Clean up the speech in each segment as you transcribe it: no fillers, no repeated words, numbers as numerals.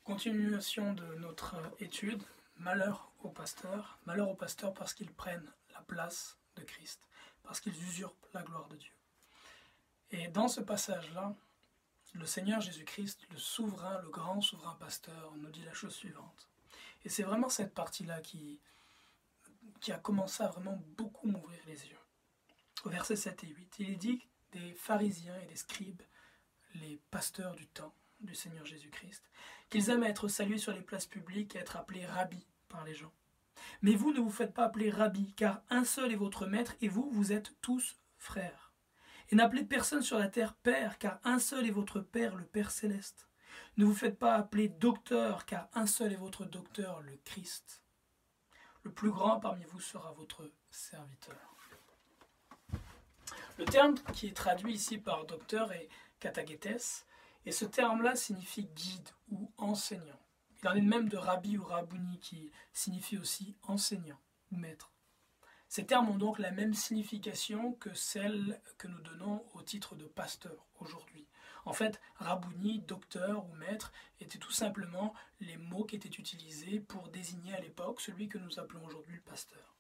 Continuation de notre étude, malheur aux pasteurs parce qu'ils prennent la place de Christ, parce qu'ils usurpent la gloire de Dieu. Et dans ce passage-là, le Seigneur Jésus-Christ, le souverain, le grand souverain pasteur, nous dit la chose suivante. Et c'est vraiment cette partie-là qui a commencé à vraiment beaucoup m'ouvrir les yeux. Au verset 7 et 8, il est dit des pharisiens et des scribes, les pasteurs du temps du Seigneur Jésus-Christ, qu'ils aiment être salués sur les places publiques et être appelés rabbi par les gens. Mais vous ne vous faites pas appeler rabbi, car un seul est votre maître, et vous, vous êtes tous frères. Et n'appelez personne sur la terre père, car un seul est votre Père, le Père céleste. Ne vous faites pas appeler docteur, car un seul est votre docteur, le Christ. Le plus grand parmi vous sera votre serviteur. Le terme qui est traduit ici par docteur est katagétes, et ce terme-là signifie guide ou enseignant. Il en est de même de rabbi ou rabouni qui signifie aussi enseignant ou maître. Ces termes ont donc la même signification que celle que nous donnons au titre de pasteur aujourd'hui. En fait, rabouni, docteur ou maître étaient tout simplement les mots qui étaient utilisés pour désigner à l'époque celui que nous appelons aujourd'hui le pasteur.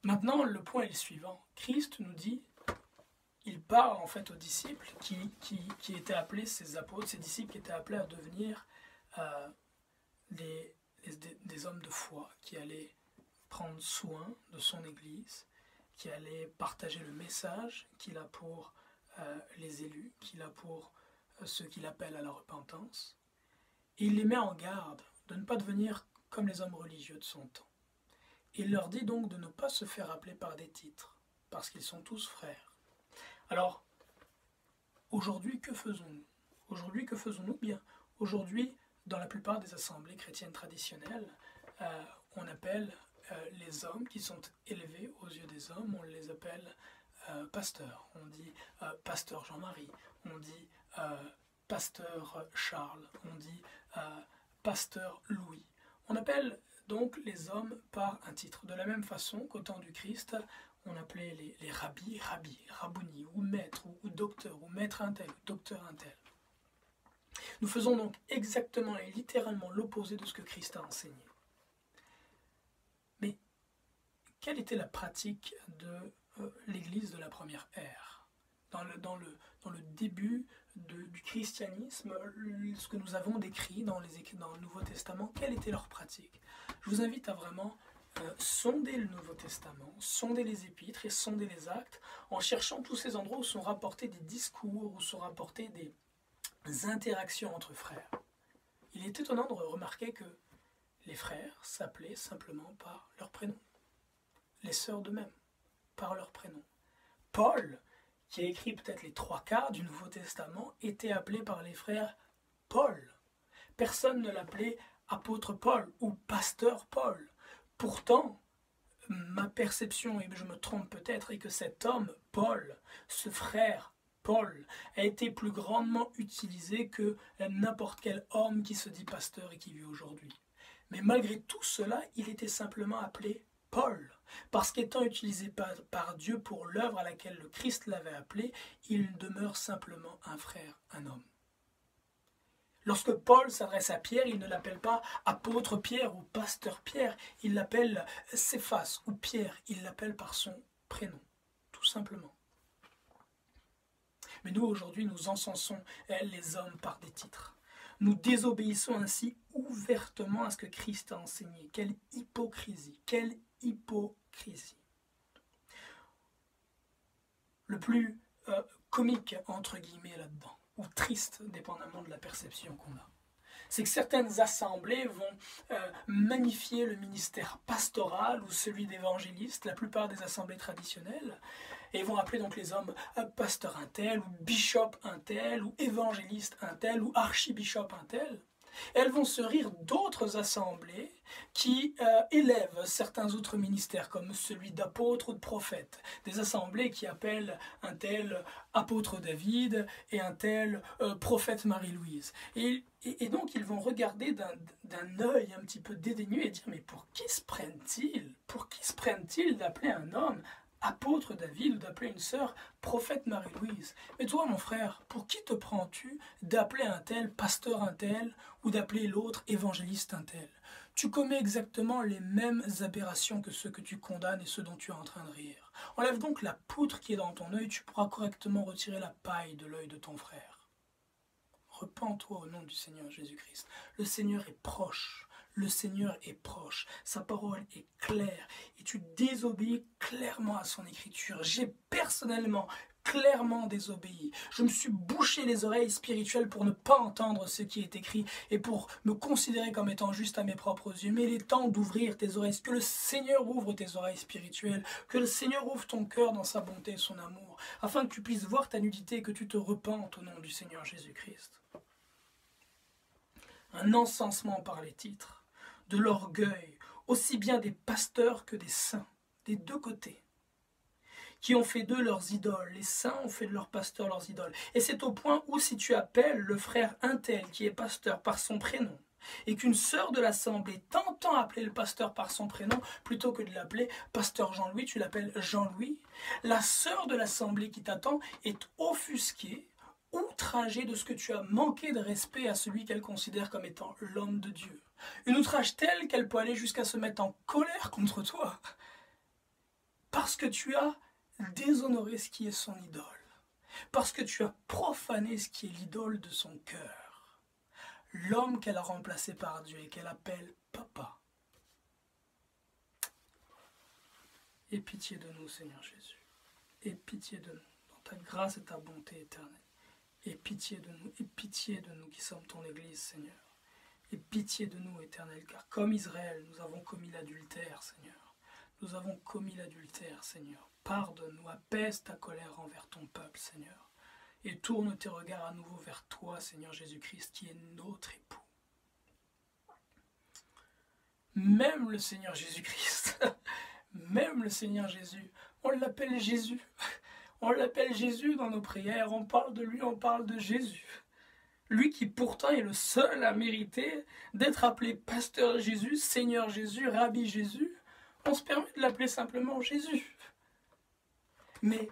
Maintenant, le point est le suivant. Christ nous dit, il parle en fait aux disciples qui étaient appelés, ces apôtres, ces disciples qui étaient appelés à devenir des hommes de foi, qui allaient prendre soin de son Église, qui allaient partager le message qu'il a pour les élus, qu'il a pour ceux qu'il appelle à la repentance. Et il les met en garde de ne pas devenir comme les hommes religieux de son temps. Il leur dit donc de ne pas se faire appeler par des titres, parce qu'ils sont tous frères. Alors, aujourd'hui, que faisons-nous? Aujourd'hui, que faisons-nous? Bien, aujourd'hui, dans la plupart des assemblées chrétiennes traditionnelles, on appelle les hommes qui sont élevés aux yeux des hommes, on les appelle pasteurs. On dit pasteur Jean-Marie, on dit pasteur Charles, on dit pasteur Louis. On appelle donc les hommes par un titre. De la même façon qu'au temps du Christ, on appelait les rabbis, rabouni, ou maître, ou docteur, ou maître un tel, ou docteur un tel. Nous faisons donc exactement et littéralement l'opposé de ce que Christ a enseigné. Mais quelle était la pratique de l'Église de la première ère? Dans le début du christianisme, ce que nous avons décrit dans le Nouveau Testament, quelle était leur pratique? Je vous invite à vraiment sonder le Nouveau Testament, sonder les épîtres et sonder les actes, en cherchant tous ces endroits où sont rapportés des discours, où sont rapportées des interactions entre frères. Il est étonnant de remarquer que les frères s'appelaient simplement par leur prénom. Les sœurs de même, par leur prénom. Paul, qui a écrit peut-être les 3/4 du Nouveau Testament, était appelé par les frères Paul. Personne ne l'appelait apôtre Paul ou pasteur Paul. Pourtant, ma perception, et je me trompe peut-être, est que cet homme, Paul, ce frère Paul, a été plus grandement utilisé que n'importe quel homme qui se dit pasteur et qui vit aujourd'hui. Mais malgré tout cela, il était simplement appelé Paul, parce qu'étant utilisé par Dieu pour l'œuvre à laquelle le Christ l'avait appelé, il demeure simplement un frère, un homme. Lorsque Paul s'adresse à Pierre, il ne l'appelle pas apôtre Pierre ou pasteur Pierre, il l'appelle Céphas ou Pierre, il l'appelle par son prénom, tout simplement. Mais nous, aujourd'hui, nous encensons les hommes par des titres. Nous désobéissons ainsi ouvertement à ce que Christ a enseigné. Quelle hypocrisie, quelle hypocrisie. Le plus comique, entre guillemets, là-dedans, ou triste, dépendamment de la perception qu'on a, c'est que certaines assemblées vont magnifier le ministère pastoral ou celui d'évangéliste, la plupart des assemblées traditionnelles, et vont appeler donc les hommes pasteur un tel, ou bishop un tel, ou évangéliste un tel, ou archibishop un tel. Elles vont se rire d'autres assemblées qui élèvent certains autres ministères, comme celui d'apôtre ou de prophète. Des assemblées qui appellent un tel apôtre David et un tel prophète Marie-Louise. Et donc ils vont regarder d'un œil un petit peu dédaigneux et dire « Mais pour qui se prennent-ils? Pour qui se prennent-ils d'appeler un homme apôtre David ou d'appeler une sœur prophète Marie-Louise. Mais toi, mon frère, pour qui te prends-tu d'appeler un tel pasteur un tel ou d'appeler l'autre évangéliste un tel? Tu commets exactement les mêmes aberrations que ceux que tu condamnes et ceux dont tu es en train de rire. Enlève donc la poutre qui est dans ton œil, tu pourras correctement retirer la paille de l'œil de ton frère. Repens-toi au nom du Seigneur Jésus-Christ. Le Seigneur est proche. Le Seigneur est proche, sa parole est claire et tu désobéis clairement à son écriture. J'ai personnellement clairement désobéi. Je me suis bouché les oreilles spirituelles pour ne pas entendre ce qui est écrit et pour me considérer comme étant juste à mes propres yeux. Mais il est temps d'ouvrir tes oreilles, que le Seigneur ouvre tes oreilles spirituelles, que le Seigneur ouvre ton cœur dans sa bonté et son amour, afin que tu puisses voir ta nudité et que tu te repentes au nom du Seigneur Jésus-Christ. Un encensement par les titres, de l'orgueil, aussi bien des pasteurs que des saints, des deux côtés, qui ont fait d'eux leurs idoles. Les saints ont fait de leurs pasteurs leurs idoles. Et c'est au point où si tu appelles le frère un tel qui est pasteur par son prénom, et qu'une sœur de l'assemblée t'entend appeler le pasteur par son prénom, plutôt que de l'appeler pasteur Jean-Louis, tu l'appelles Jean-Louis, la sœur de l'assemblée qui t'attend est offusquée, outragée de ce que tu as manqué de respect à celui qu'elle considère comme étant l'homme de Dieu. Une outrage telle qu'elle peut aller jusqu'à se mettre en colère contre toi, parce que tu as déshonoré ce qui est son idole, parce que tu as profané ce qui est l'idole de son cœur, l'homme qu'elle a remplacé par Dieu et qu'elle appelle papa. Aie pitié de nous, Seigneur Jésus. Aie pitié de nous, dans ta grâce et ta bonté éternelle. Aie pitié de nous qui sommes ton Église, Seigneur. Aie pitié de nous, Éternel, car comme Israël, nous avons commis l'adultère, Seigneur. Nous avons commis l'adultère, Seigneur. Pardonne-nous, apaise ta colère envers ton peuple, Seigneur. Et tourne tes regards à nouveau vers toi, Seigneur Jésus-Christ, qui est notre époux. Même le Seigneur Jésus-Christ, même le Seigneur Jésus, on l'appelle Jésus. On l'appelle Jésus dans nos prières, on parle de lui, on parle de Jésus. Lui qui pourtant est le seul à mériter d'être appelé pasteur Jésus, Seigneur Jésus, Rabbi Jésus. On se permet de l'appeler simplement Jésus. Mais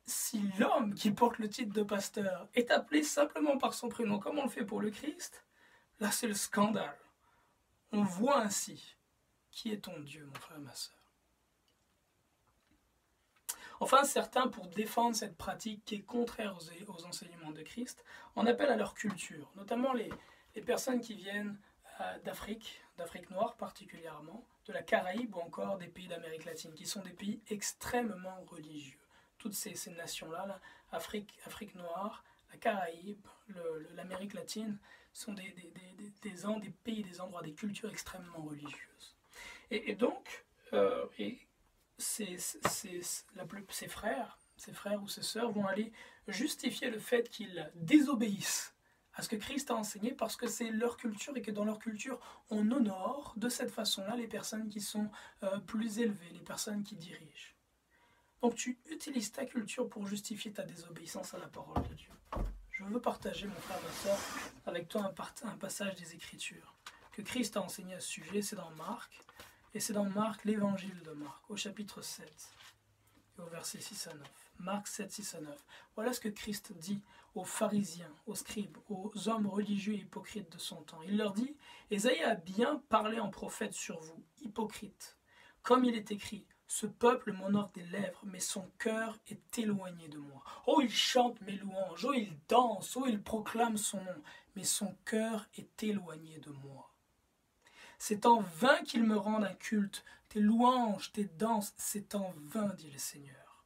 si l'homme qui porte le titre de pasteur est appelé simplement par son prénom, comme on le fait pour le Christ, là c'est le scandale. On voit ainsi qui est ton Dieu, mon frère et ma sœur. Enfin, certains, pour défendre cette pratique qui est contraire aux enseignements de Christ, en appellent à leur culture, notamment les personnes qui viennent d'Afrique noire particulièrement, de la Caraïbe ou encore des pays d'Amérique latine, qui sont des pays extrêmement religieux. Toutes ces nations-là, Afrique noire, la Caraïbe, l'Amérique latine, sont des pays, des endroits, des cultures extrêmement religieuses. Et donc, ses frères ou ses sœurs vont aller justifier le fait qu'ils désobéissent à ce que Christ a enseigné parce que c'est leur culture et que dans leur culture, on honore de cette façon-là les personnes qui sont plus élevées, les personnes qui dirigent. Donc tu utilises ta culture pour justifier ta désobéissance à la parole de Dieu. Je veux partager, mon frère, ma soeur, avec toi un passage des Écritures que Christ a enseigné à ce sujet, c'est dans Marc. Et c'est dans Marc, l'évangile de Marc, au chapitre 7, et au verset 6 à 9. Marc 7, 6 à 9. Voilà ce que Christ dit aux pharisiens, aux scribes, aux hommes religieux et hypocrites de son temps. Il leur dit, « Ésaïe a bien parlé en prophète sur vous, hypocrites. Comme il est écrit, ce peuple m'honore des lèvres, mais son cœur est éloigné de moi. Oh, il chante mes louanges, oh, il danse, oh, il proclame son nom, mais son cœur est éloigné de moi. C'est en vain qu'ils me rendent un culte, tes louanges, tes danses, c'est en vain, dit le Seigneur.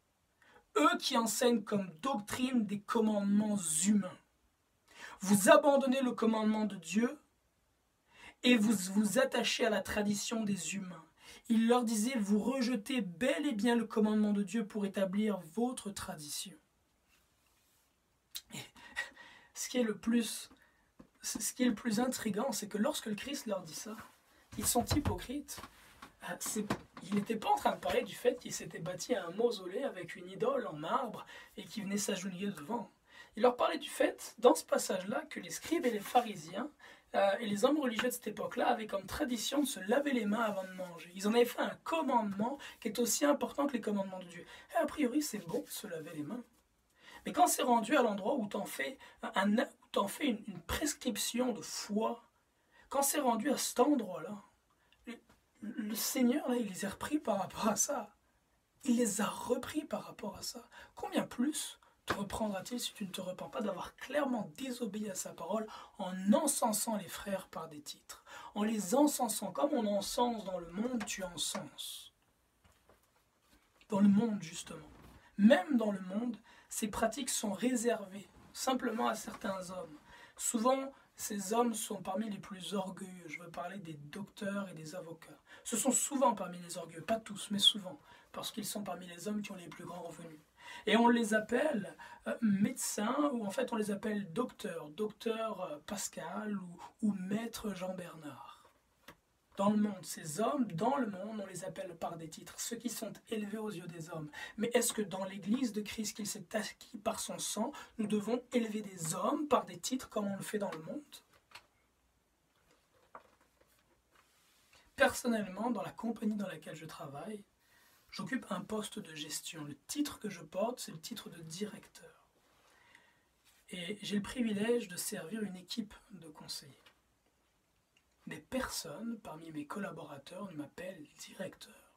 Eux qui enseignent comme doctrine des commandements humains. Vous abandonnez le commandement de Dieu et vous vous attachez à la tradition des humains. Il leur disait, vous rejetez bel et bien le commandement de Dieu pour établir votre tradition. Et ce qui est le plus intriguant, c'est que lorsque le Christ leur dit ça, ils sont hypocrites. Il n'était pas en train de parler du fait qu'il s'était bâti un mausolée avec une idole en marbre et qu'il venait s'agenouiller devant. Il leur parlait du fait, dans ce passage-là, que les scribes et les pharisiens et les hommes religieux de cette époque-là avaient comme tradition de se laver les mains avant de manger. Ils en avaient fait un commandement qui est aussi important que les commandements de Dieu. Et a priori, c'est bon de se laver les mains. Mais quand c'est rendu à l'endroit où t'en fais, une prescription de foi, quand c'est rendu à cet endroit-là, le Seigneur, là, il les a repris par rapport à ça. Il les a repris par rapport à ça. Combien plus te reprendra-t-il si tu ne te repens pas d'avoir clairement désobéi à sa parole en encensant les frères par des titres, en les encensant comme on encense dans le monde, tu encenses. Dans le monde, justement. Même dans le monde, ces pratiques sont réservées simplement à certains hommes. Souvent, ces hommes sont parmi les plus orgueilleux. Je veux parler des docteurs et des avocats. Ce sont souvent parmi les orgueilleux, pas tous, mais souvent, parce qu'ils sont parmi les hommes qui ont les plus grands revenus. Et on les appelle médecins, ou en fait on les appelle docteurs, docteur Pascal ou maître Jean-Bernard. Dans le monde, ces hommes, dans le monde, on les appelle par des titres, ceux qui sont élevés aux yeux des hommes. Mais est-ce que dans l'Église de Christ qu'il s'est acquis par son sang, nous devons élever des hommes par des titres comme on le fait dans le monde? Personnellement, dans la compagnie dans laquelle je travaille, j'occupe un poste de gestion. Le titre que je porte, c'est le titre de directeur. Et j'ai le privilège de servir une équipe de conseillers. Mais personne parmi mes collaborateurs ne m'appelle directeur.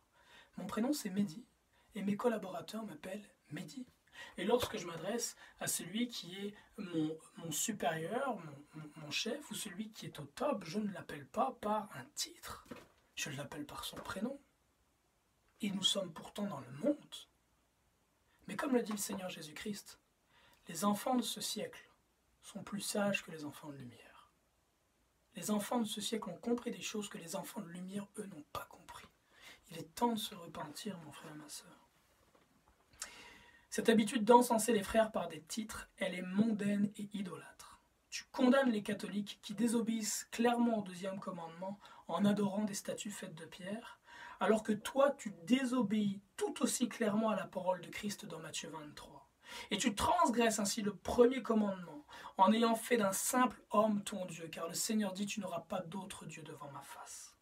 Mon prénom c'est Mehdi et mes collaborateurs m'appellent Mehdi. Et lorsque je m'adresse à celui qui est mon supérieur, mon chef ou celui qui est au top, je ne l'appelle pas par un titre, je l'appelle par son prénom. Et nous sommes pourtant dans le monde. Mais comme le dit le Seigneur Jésus-Christ, les enfants de ce siècle sont plus sages que les enfants de lumière. Les enfants de ce siècle ont compris des choses que les enfants de lumière, eux, n'ont pas compris. Il est temps de se repentir, mon frère et ma sœur. Cette habitude d'encenser les frères par des titres, elle est mondaine et idolâtre. Tu condamnes les catholiques qui désobéissent clairement au deuxième commandement en adorant des statues faites de pierre, alors que toi, tu désobéis tout aussi clairement à la parole de Christ dans Matthieu 23. Et tu transgresses ainsi le premier commandement en ayant fait d'un simple homme ton Dieu, car le Seigneur dit, tu n'auras pas d'autre Dieu devant ma face.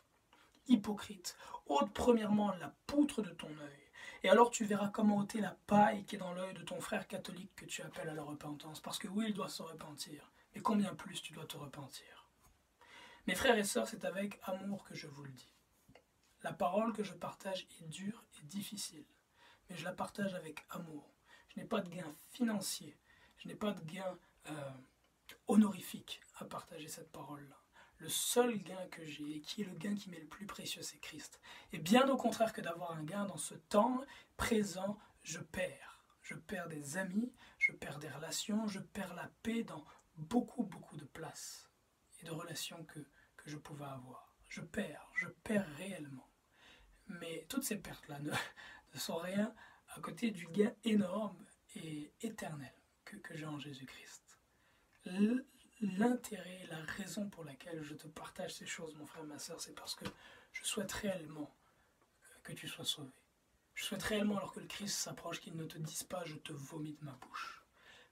Hypocrite, ôte premièrement la poutre de ton œil, et alors tu verras comment ôter la paille qui est dans l'œil de ton frère catholique que tu appelles à la repentance, parce que oui, il doit se repentir, mais combien plus tu dois te repentir. Mes frères et sœurs, c'est avec amour que je vous le dis. La parole que je partage est dure et difficile, mais je la partage avec amour. Je n'ai pas de gain financier, je n'ai pas de gain honorifique à partager cette parole-là. Le seul gain que j'ai, et qui est le gain qui m'est le plus précieux, c'est Christ. Et bien au contraire que d'avoir un gain dans ce temps présent, je perds. Je perds des amis, je perds des relations, je perds la paix dans beaucoup de places et de relations que je pouvais avoir. Je perds réellement. Mais toutes ces pertes-là ne sont rien à côté du gain énorme et éternel que j'ai en Jésus-Christ. L'intérêt, la raison pour laquelle je te partage ces choses, mon frère, ma soeur, c'est parce que je souhaite réellement que tu sois sauvé. Je souhaite réellement, alors que le Christ s'approche, qu'il ne te dise pas « je te vomis de ma bouche ».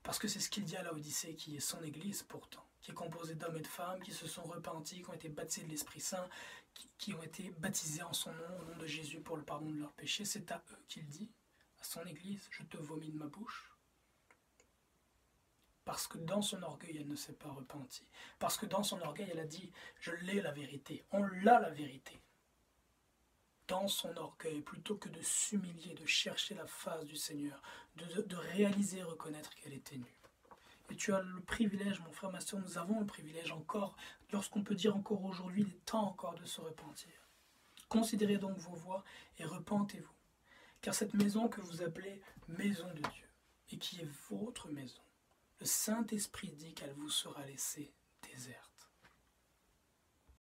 Parce que c'est ce qu'il dit à Laodicée, qui est son église pourtant, qui est composée d'hommes et de femmes qui se sont repentis, qui ont été baptisés de l'Esprit Saint, qui ont été baptisés en son nom, au nom de Jésus pour le pardon de leurs péchés. C'est à eux qu'il dit, à son église, « je te vomis de ma bouche ». Parce que dans son orgueil, elle ne s'est pas repentie. Parce que dans son orgueil, elle a dit « je l'ai la vérité ». On l'a la vérité. Dans son orgueil, plutôt que de s'humilier, de chercher la face du Seigneur, de réaliser, reconnaître qu'elle était nue. Et tu as le privilège, mon frère, ma soeur, nous avons le privilège encore, lorsqu'on peut dire encore aujourd'hui, il est temps encore de se repentir. Considérez donc vos voies et repentez-vous. Car cette maison que vous appelez maison de Dieu, et qui est votre maison, le Saint-Esprit dit qu'elle vous sera laissée déserte.